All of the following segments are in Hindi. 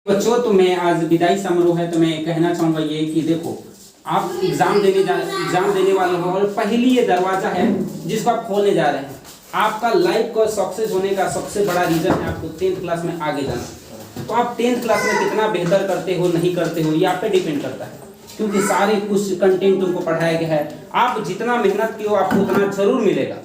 बच्चों, तो मैं आज विदाई समारोह है तो मैं कहना चाहूँगा ये कि देखो, आप एग्जाम देने वाले हो और पहली ये दरवाजा है जिसको आप खोलने जा रहे हैं। आपका लाइफ को सक्सेस होने का सबसे बड़ा रीजन है आपको 10th क्लास में आगे जाना। तो आप 10th क्लास में कितना बेहतर करते हो नहीं करते हो ये आप पे डिपेंड करता है, क्योंकि सारे कुछ कंटेंट तुमको पढ़ाया गया है। आप जितना मेहनत किए हो आपको उतना जरूर मिलेगा।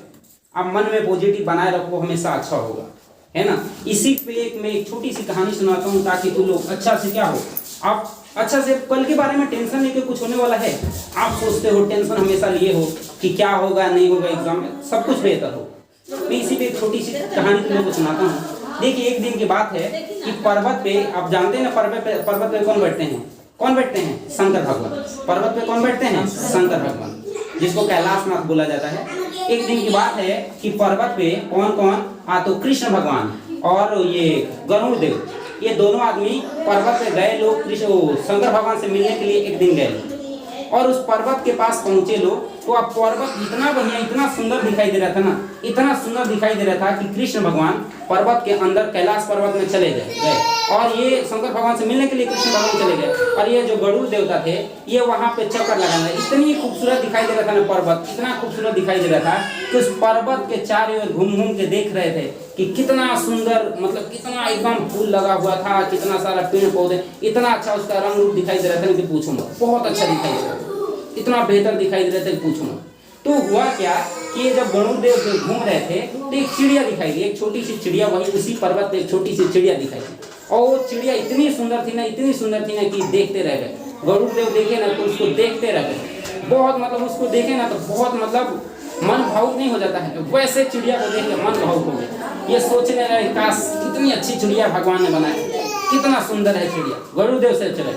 आप मन में पॉजिटिव बनाए रखो, हमेशा अच्छा होगा, है ना। इसी पे मैं एक छोटी सी कहानी सुनाता हूँ ताकि तुम लोग अच्छा से क्या हो, आप अच्छा से कल के बारे में टेंशन लेके कुछ होने वाला है। आप सोचते हो टेंशन हमेशा लिए हो कि क्या होगा नहीं होगा एग्जाम में, सब कुछ बेहतर हो। मैं इसी पे एक छोटी सी कहानी तुम लोग को सुनाता हूँ। देखिए, एक दिन की बात है कि पर्वत पे, आप जानते हैं ना पर्वत पे कौन बैठते हैं? कौन बैठते हैं? शंकर भगवान। पर्वत पे कौन बैठते हैं? शंकर भगवान, जिसको कैलाशनाथ बोला जाता है। एक दिन की बात है कि पर्वत पे कौन कौन? तो कृष्ण भगवान और ये गरुड़ देव, ये दोनों आदमी पर्वत पे गए। लोग शंकर भगवान से मिलने के लिए एक दिन गए और उस पर्वत के पास पहुंचे लोग। तो अब पर्वत इतना बढ़िया, इतना सुंदर दिखाई दे रहा था ना, इतना सुंदर दिखाई दे रहा था कि कृष्ण भगवान पर्वत के अंदर कैलाश पर्वत में चले गए और ये शंकर भगवान से मिलने के लिए कृष्ण भगवान चले गए। और ये जो गरुड़ देवता थे ये वहां पे चक्कर लगाने, इतनी खूबसूरत दिखाई दे रहा था ना पर्वत, इतना खूबसूरत दिखाई दे रहा था कि उस पर्वत के चारों ओर घूम घूम के देख रहे थे कि कितना सुंदर, मतलब कितना एकदम फूल लगा हुआ था, कितना सारा पेड़ पौधे, इतना अच्छा उसका रंग रूप दिखाई दे रहा था कि पूछो मत, बहुत अच्छा दिखाई दे रहा था, इतना बेहतर दिखाई दे रहा था कि पूछो मत। तो हुआ क्या कि जब गरुड़ देव घूम रहे थे तो एक चिड़िया दिखाई दी, एक छोटी सी चिड़िया, वही उसी पर्वत पे एक छोटी सी चिड़िया दिखाई दी। और वो चिड़िया इतनी सुंदर थी ना, इतनी सुंदर थी ना कि देखते रह गए। गरुड़ देव देखे ना तो उसको देखते रह गए, बहुत मतलब उसको देखे ना तो बहुत मतलब मन भावुक नहीं हो जाता है, वैसे चिड़िया को देख के मन भावुक हो गया। ये सोचने लगे काश कितनी अच्छी चिड़िया भगवान ने बनाई, कितना सुंदर है चिड़िया। गरुड़ देव से चले,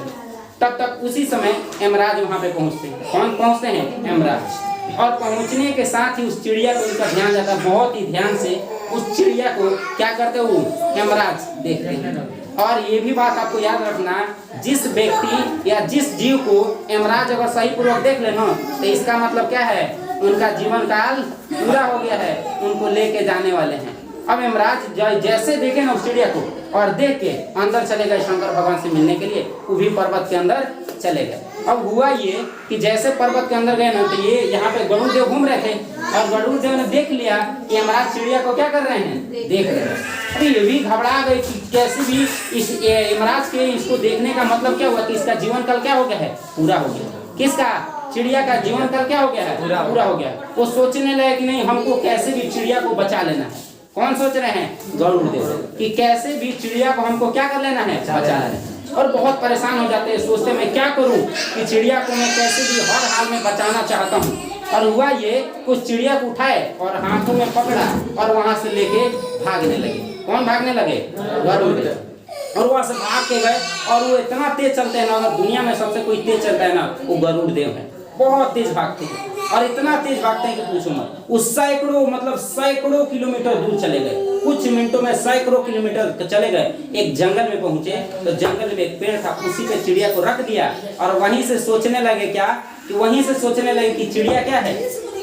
तब तक उसी समय यमराज वहां पे पहुंचते हैं। कौन पहुंचते हैं? यमराज। और पहुंचने के साथ ही उस चिड़िया को उनका ध्यान जाता है, बहुत ही ध्यान से उस चिड़िया को क्या करते हो? यमराज देखते हैं। और ये भी बात आपको याद रखना, जिस व्यक्ति या जिस जीव को यमराज अगर सही पूर्वक देख ले ना, तो इसका मतलब क्या है? उनका जीवन काल पूरा हो गया है, उनको लेके जाने वाले हैं। अब यमराज जैसे देखे ना उस चिड़िया को और देख के अंदर चले गए शंकर भगवान से मिलने के लिए, वो भी पर्वत के अंदर चले गए। अब हुआ ये कि जैसे पर्वत के अंदर गए ना तो ये यहाँ पे गरुड़ देव घूम रहे थे और गरुड़ देव ने देख लिया कि यमराज चिड़िया को क्या कर रहे हैं? देख रहे हैं। अरे ये भी घबरा गए कि कैसे भी इस यमराज के इसको देखने का मतलब क्या हुआ कि इसका जीवन काल क्या हो गया है? पूरा हो गया। किसका? चिड़िया का जीवन काल क्या हो गया है? पूरा हो गया। वो सोचने लगे कि नहीं, हमको कैसे भी चिड़िया को बचा लेना है। कौन सोच रहे हैं? गरुड़ देव, कि कैसे भी चिड़िया को हमको क्या कर लेना है? बचा लेना है। और बहुत परेशान हो जाते हैं, सोचते मैं क्या करूं कि चिड़िया को मैं कैसे भी हर हाल में बचाना चाहता हूं। और हुआ ये, कुछ चिड़िया को उठाए और हाथों में पकड़ा और वहां से लेके भागने लगे। कौन भागने लगे? गरुड़ देव। और वहां से भाग के गए और वो इतना तेज चलते हैं ना, अगर दुनिया में सबसे कोई तेज चलता है ना वो गरुड़ देव है। बहुत तेज भागते हैं और इतना तेज भागते हैं कि पूछो मत। उस सैकड़ों किलोमीटर दूर चले गए, कुछ मिनटों में सैकड़ों किलोमीटर चले गए। एक जंगल में पहुंचे तो जंगल में एक पेड़ था, उसी पे चिड़िया को रख दिया और वहीं से सोचने लगे क्या कि वहीं से सोचने लगे कि चिड़िया क्या है,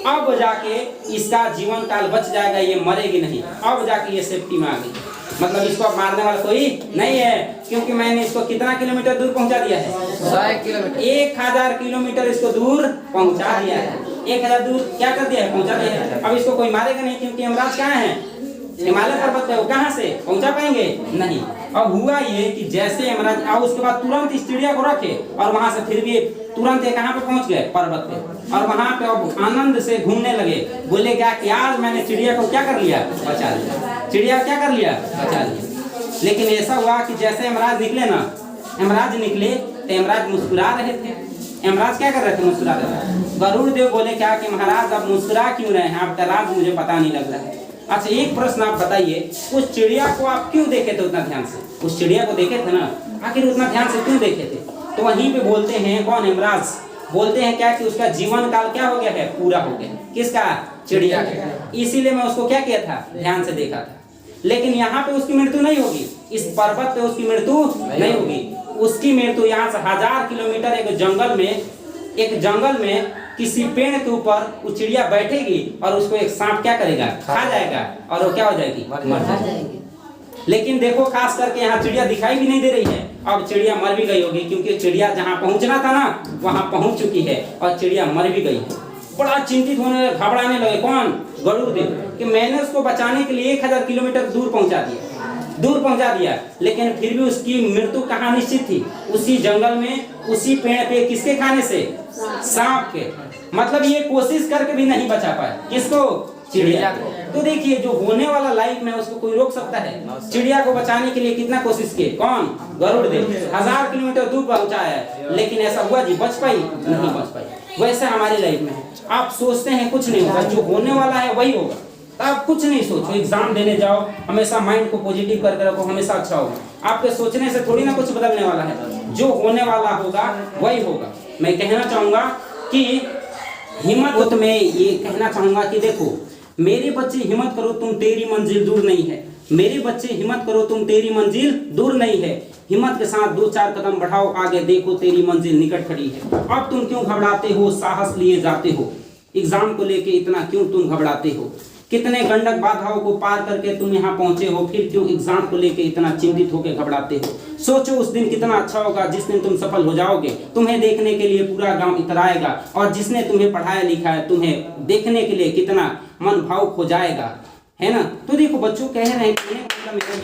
अब जाके इसका जीवन काल बच जाएगा, ये मरेगी नहीं, अब जाके ये सेफ्टी में आ गई। मतलब इसको अब मारने वाला कोई नहीं है, क्योंकि मैंने इसको कितना किलोमीटर दूर पहुंचा दिया है? 100 किलोमीटर, 1000 किलोमीटर इसको दूर पहुंचा दिया है। 1000 दूर क्या कर दिया है? पहुंचा दिया है। अब इसको कोई मारेगा नहीं, क्योंकि यमराज कहाँ है? हिमालय पर्वत पे। वो कहाँ से पहुंचा पाएंगे? नहीं। अब हुआ ये कि जैसे यमराज आओ उसके बाद तुरंत इस चिड़िया को रखे और वहां से फिर भी तुरंत कहाँ पे पहुंच गए? पर्वत पे। और वहां पे अब आनंद से घूमने लगे। बोले क्या कि आज मैंने चिड़िया को क्या कर लिया? बचा लिया। चिड़िया क्या कर लिया? बचा लिया। लेकिन ऐसा हुआ कि जैसे यमराज निकले ना, यमराज निकले तो यमराज मुस्कुरा रहे थे। यमराज क्या कर रहे थे? मुस्कुरा रहे थे। गरुड़ देव बोले क्या कि महाराज आप मुस्कुरा क्यों रहे हैं? आपका राज मुझे पता नहीं लग रहा है। अच्छा एक प्रश्न आप बताइए, उस चिड़िया को आप क्यों देखे थे उतना ध्यान से? उस चिड़िया को देखे थे ना, आखिर उतना ध्यान से क्यों देखे थे? तो वहीं पे बोलते हैं कौन? यमराज बोलते हैं क्या कि उसका जीवन काल क्या हो गया है? पूरा हो गया। किसका? चिड़िया का। इसीलिए मैं उसको क्या किया था? ध्यान से देखा था। लेकिन यहाँ पे उसकी मृत्यु नहीं होगी, इस पर्वत पे उसकी मृत्यु नहीं होगी। उसकी मृत्यु यहाँ से 1000 किलोमीटर एक जंगल में किसी पेड़ के ऊपर वो चिड़िया बैठेगी और उसको एक सांप क्या करेगा? खा जाएगा और वो क्या हो जाएगी? मर जाएगी। लेकिन देखो खास करके यहाँ चिड़िया दिखाई भी नहीं दे रही है अब चिड़िया मर भी गई होगी, क्योंकि चिड़िया जहाँ पहुँचना था ना वहाँ पहुँच चुकी है और चिड़िया मर भी गई है। बड़ा चिंतित होने घबराने लगे कौन, गरुड़ देव, कि मैंने उसको बचाने के लिए 1000 किलोमीटर दूर पहुँचा दिया, लेकिन फिर भी उसकी मृत्यु कहाँ निश्चित थी, उसी जंगल में, उसी पेड़ पे, किसके खाने से, सांप के। मतलब ये कोशिश करके भी नहीं बचा पाए, किसको, चिड़िया को। तो देखिए जो होने वाला लाइफ में उसको कोई रोक सकता है? चिड़िया को बचाने के लिए कितना कोशिश किए, कौन, गरुड़ देव, 1000 किलोमीटर दूर पहुंचाया है, लेकिन ऐसा हुआ जी, बच पाई, नहीं बच पाई। वैसे हमारी लाइफ में आप सोचते हैं कुछ नहीं होगा, जो होने वाला है वही होगा, तो आप कुछ नहीं सोचो, एग्जाम देने जाओ, हमेशा माइंड को पॉजिटिव करके रखो, हमेशा अच्छा होगा। आपके सोचने से थोड़ी ना कुछ बदलने वाला है, जो होने वाला होगा वही होगा। मैं कहना चाहूंगा कि हिम्मत, तो मैं ये कहना चाहूंगा कि देखो मेरे बच्चे हिम्मत करो, तुम तेरी मंजिल दूर नहीं है। मेरे बच्चे हिम्मत करो, तुम तेरी मंजिल दूर नहीं है। हिम्मत के साथ 2-4 कदम बढ़ाओ आगे, देखो तेरी मंजिल निकट खड़ी है। अब तुम क्यों घबराते हो, साहस लिए जाते हो, एग्जाम को लेके इतना क्यों तुम घबराते हो? कितने गंडक बाधाओं को पार करके तुम यहाँ पहुंचे हो, फिर क्यों एग्जाम को लेके इतना चिंतित होकर घबराते हो? सोचो उस दिन कितना अच्छा होगा जिस दिन तुम सफल हो जाओगे। तुम्हें देखने के लिए पूरा गांव इतराएगा, और जिसने तुम्हें पढ़ाया लिखा है तुम्हें देखने के लिए कितना मन भावुक हो जाएगा, है ना? तो देखो बच्चों कह रहे हैं कि मतलब मेरा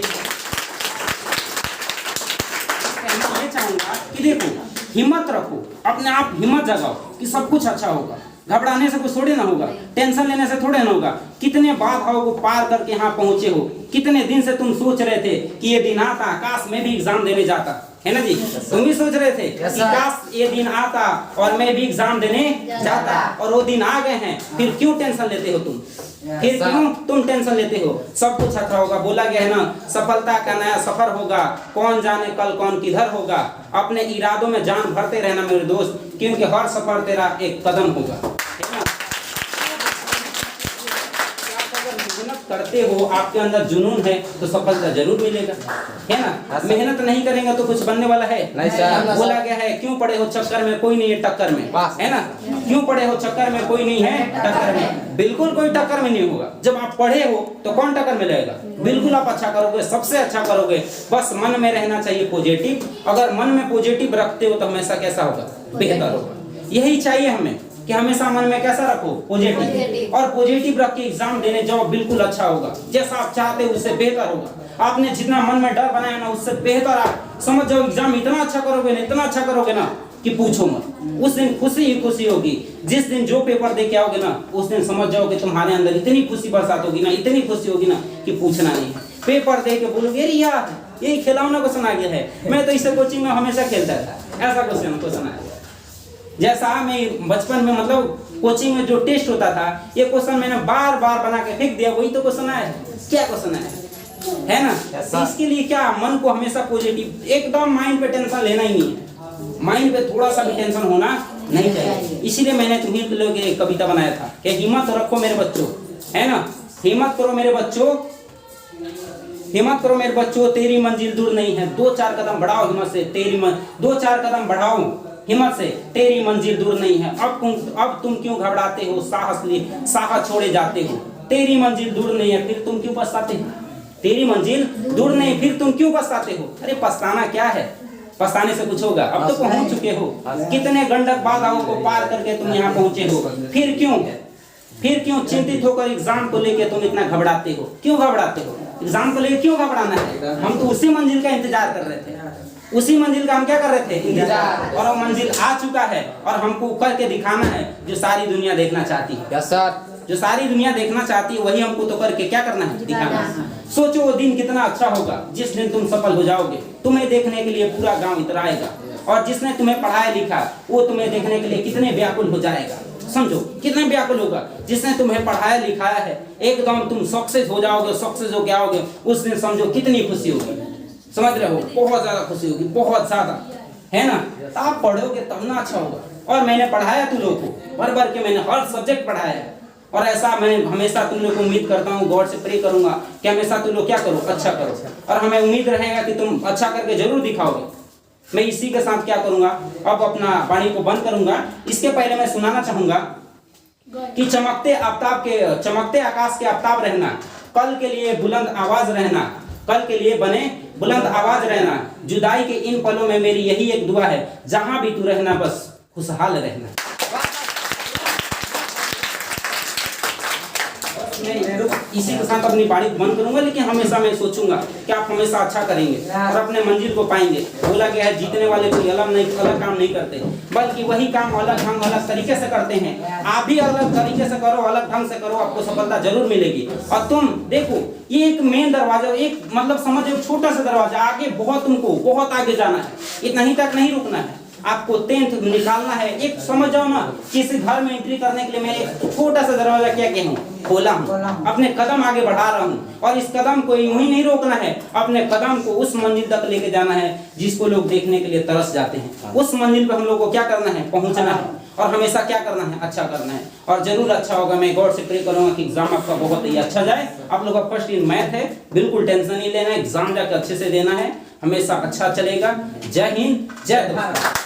ये चाहूंगा कि देखो हिम्मत रखो, अपने आप हिम्मत जगाओ कि सब कुछ अच्छा होगा। घबराने से कुछ थोड़े ना होगा, टेंशन लेने से थोड़े ना होगा। कितने बाधाओं को पार करके यहाँ पहुंचे हो, कितने दिन से तुम सोच रहे थे कि ये दिन आता, काश मैं भी एग्जाम देने जाता, है ना जी? तुम भी सोच रहे थे कि काश ये दिन आता और मैं भी एग्जाम देने जाता, और वो दिन आ गए हैं। फिर क्यों टेंशन लेते हो तुम? फिर क्यों तुम टेंशन लेते हो? सब कुछ अच्छा होगा। बोला गया है ना, सफलता का नया सफर होगा, कौन जाने कल कौन किधर होगा। अपने इरादों में जान भरते रहना मेरे दोस्त, क्योंकि हर सफर तेरा एक कदम होगा। करते हो, आपके अंदर जुनून है तो सफलता जरूर मिलेगा, है ना? मेहनत नहीं करेंगे तो कुछ बनने वाला है नहीं सर। बोला गया है क्यों पड़े हो चक्कर में, कोई नहीं है टक्कर में, है ना? क्यों पड़े हो चक्कर में, कोई नहीं है टक्कर में। बिल्कुल कोई टक्कर में नहीं होगा। जब आप पढ़े हो तो कौन टक्कर में रहेगा? बिल्कुल आप अच्छा करोगे, सबसे अच्छा करोगे। बस मन में रहना चाहिए पॉजिटिव। अगर मन में पॉजिटिव रखते हो तो हमेशा कैसा होगा? बेहतर होगा। यही चाहिए हमें कि हमेशा मन में कैसा रखो? पॉजिटिव। और पॉजिटिव रख के एग्जाम देने जाओ, बिल्कुल अच्छा होगा। जैसा आप चाहते हो उससे बेहतर होगा। आपने जितना मन में डर बनाया ना, उससे बेहतर आप समझ जाओ। एग्जाम इतना अच्छा करोगे ना, इतना अच्छा करोगे ना कि पूछो मत। उस दिन खुशी ही खुशी होगी। जिस दिन जो पेपर दे के आओगे ना, उस दिन समझ जाओ कि तुम्हारे अंदर इतनी खुशी बरसात होगी ना, इतनी खुशी होगी ना कि पूछना नहीं। पेपर दे के बोलोगे अरे यार यही खिलौना क्वेश्चन आ गया है, मैं तो इसे कोचिंग में हमेशा खेलता था, ऐसा क्वेश्चन आ गया। जैसा मैं बचपन में मतलब कोचिंग में जो टेस्ट होता था, ये क्वेश्चन मैंने बार बार बना के फेंक दिया, वही तो क्वेश्चन आया है। क्या क्वेश्चन है ना? तो इसके लिए क्या, मन को हमेशा पॉजिटिव, एकदम माइंड पे टेंशन लेना ही नहीं है। माइंड पे थोड़ा सा भी टेंशन होना नहीं चाहिए। इसीलिए मैंने तुम्हें लोग एक कविता बनाया था कि हिम्मत रखो मेरे बच्चों, है ना? हिम्मत करो मेरे बच्चों, हिम्मत करो मेरे बच्चों, तेरी मंजिल दूर नहीं है। 2-4 कदम बढ़ाओ हिम्मत से, 2-4 कदम बढ़ाओ हिम्मत से, तेरी मंजिल दूर नहीं है। अब तुम क्यों घबराते हो, साहस छोड़े जाते हो। तेरी मंजिल दूर नहीं है, फिर तुम क्यों पछताते हो? तेरी मंजिल दूर नहीं, फिर तुम क्यों पछताते हो? अरे पछताना क्या है, पछताने से कुछ होगा? अब तो पहुंच चुके हो। कितने गंडक बाधाओं को पार करके तुम यहाँ पहुंचे हो। फिर क्यों चिंतित होकर एग्जाम को लेके तुम इतना घबराते हो? क्यों घबराते हो? एग्जाम को लेके क्यों घबराना है? हम तो उसी मंजिल का इंतजार कर रहे थे, उसी मंजिल का हम क्या कर रहे थे? इंतजार। और वो मंजिल आ चुका है और हमको करके दिखाना है जो सारी दुनिया देखना चाहती है। Yes sir. जो सारी दुनिया देखना चाहती है वही हमको तो करके क्या करना है? दिखाना है। सोचो वो दिन कितना अच्छा होगा जिस दिन तुम सफल हो जाओगे। तुम्हें देखने के लिए पूरा गांव इतराएगा, और जिसने तुम्हें पढ़ाया लिखा वो तुम्हें देखने के लिए कितने व्याकुल हो जाएगा। समझो कितना व्याकुल होगा। जिसने तुम्हें पढ़ाया लिखाया है, एकदम तुम सक्सेस हो जाओगे, सक्सेस हो के आओगे, उस दिन समझो कितनी खुशी होगी। समझ रहे हो? बहुत ज्यादा खुशी होगी, बहुत ज्यादा, है ना? तो आप पढ़ोगे तब ना अच्छा होगा। और मैंने पढ़ाया तुम लोग को, भर भर के मैंने हर सब्जेक्ट पढ़ाया है, और ऐसा मैं हमेशा तुम लोग को उम्मीद करता हूँ, गॉड से प्रे करूंगा कि हमेशा तुम लोग क्या करो? अच्छा करो। और हमें उम्मीद रहेगा कि तुम अच्छा करके जरूर दिखाओगे। मैं इसी के साथ क्या करूंगा, अब अपना वाणी को बंद करूंगा। इसके पहले मैं सुनाना चाहूंगा कि चमकते आकाश के आफ्ताब रहना, कल के लिए बुलंद आवाज रहना, कल के लिए बने बुलंद आवाज रहना। जुदाई के इन पलों में मेरी यही एक दुआ है, जहां भी तू रहना बस खुशहाल रहना। मैं इसी के साथ अपनी बाड़ी बंद करूंगा, लेकिन हमेशा मैं सोचूंगा कि आप हमेशा अच्छा करेंगे और अपने मंजिल को पाएंगे। बोला गया है जीतने वाले कोई अलग काम नहीं करते, बल्कि वही काम अलग ढंग अलग तरीके से करते हैं। आप भी अलग तरीके से करो, अलग ढंग से करो, आपको सफलता जरूर मिलेगी। और तुम देखो ये एक मेन दरवाजा, एक मतलब समझो छोटा सा दरवाजा, आगे बहुत तुमको बहुत आगे जाना है, इतना ही तक नहीं रुकना है। आपको 10th निकालना है। एक समझ जाओ ना, किसी घर में एंट्री करने के लिए मैं एक छोटा सा दरवाजा क्या कहूँ खोला हूँ, अपने कदम आगे बढ़ा रहा हूँ और इस कदम को यूं ही नहीं रोकना है, अपने कदम को उस मंजिल तक लेके जाना है जिसको लोग देखने के लिए तरस जाते हैं। उस मंजिल पे हम लोग को क्या करना है, पहुंचना है और हमेशा क्या करना है, अच्छा करना है और जरूर अच्छा होगा। मैं गॉड से प्रे करूंगा कि एग्जाम आपका बहुत ही अच्छा जाए। आप लोग का फर्स्ट इन मैथ है, बिल्कुल टेंशन नहीं लेना है, एग्जाम जाकर अच्छे से देना है, हमेशा अच्छा चलेगा। जय हिंद, जय भारत।